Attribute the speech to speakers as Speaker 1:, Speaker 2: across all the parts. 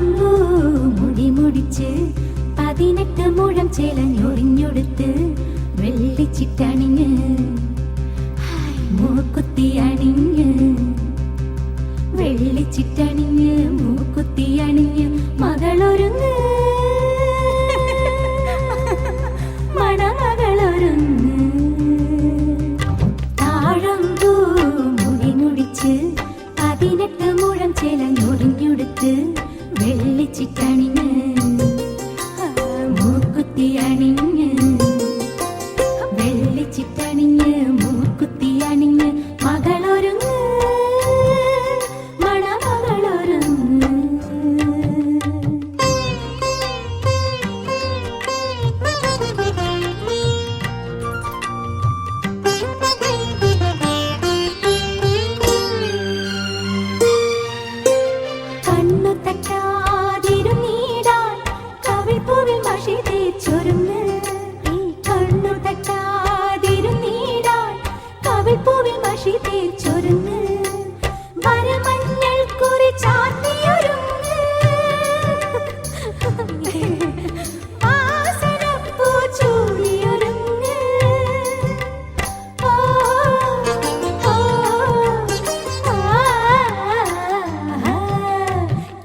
Speaker 1: താഴമ്പൂ മുടി മുടിച്ച് 18 മുഴം ചേലഞ്ഞൊറിഞ്ഞൊടുത്ത് വെള്ളിച്ചിട്ടണിഞ്ഞ് മൂക്കുത്തി അണിഞ്ഞ് വെള്ളിച്ചിട്ടണിഞ്ഞ് മൂക്കുത്തി അണിഞ്ഞ് മകളൊരുങ്ങ് മണമകളൊരുങ്ങ് താഴമ്പൂ മുടി മുടിച്ച് 18 മുഴം ചേലഞ്ഞൊറിഞ്ഞൊടുത്ത് വെള്ളിച്ചിട്ടണിഞ്ഞ് മൂക്കുത്തി അണിഞ്ഞ് വെള്ളിച്ചിട്ടണിഞ്ഞ് മൂക്കുത്തി അണിഞ്ഞ് മകളൊരുങ്ങ് മണമകളൊരുങ്ങ് കണ്ണു തട്ടാതിരുന്നീടാൻ കവിൾപ്പൂവിൽ മഷി തേച്ചൊരുങ്ങ് കണ്ണു തട്ടാതിരുന്നീടാൻ കവിൾപ്പൂവിൽ മഷി തേച്ചൊരുങ്ങ് വരമഞ്ഞൾ കുറി ചാർത്തിയൊരുങ്ങ് വാസനപ്പൂ ചൂടിയൊരുങ്ങ് ഓ ഓ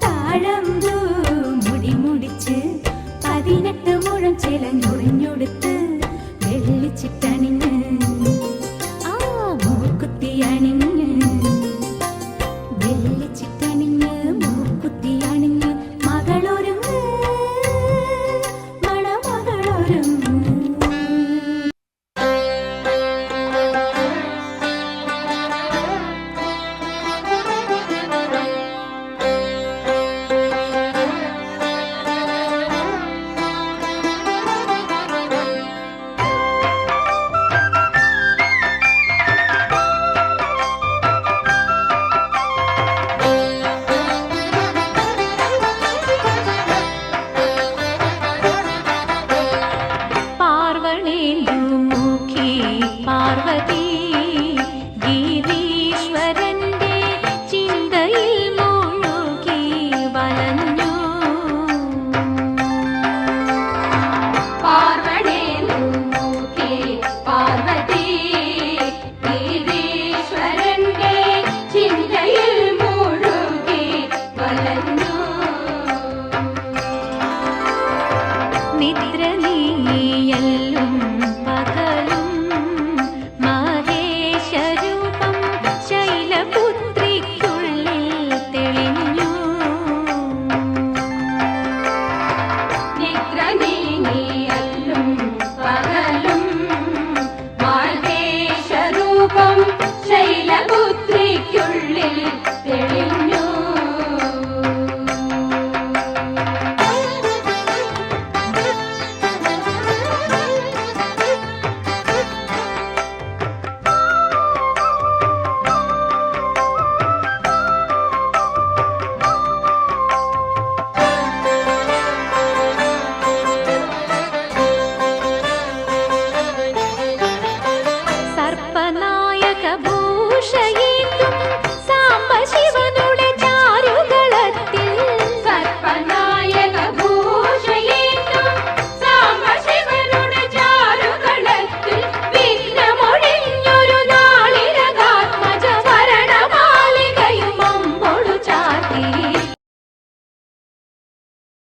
Speaker 1: താഴമ്പൂ മുടി മുടിച്ച് 18 മുഴം ചേലഞ്ഞൊറിഞ്ഞൊടുത്ത് വെള്ളിച്ചിട്ടണിഞ്ഞ് മൂക്കുത്തി അണിഞ്ഞ് വെള്ളിച്ചിട്ടണിഞ്ഞ് മൂക്കുത്തി അണിഞ്ഞ് മകളൊരുങ്ങ് മണമകളൊരുങ്ങ്
Speaker 2: പാർവണേന്ദുമുഖി പാർവതി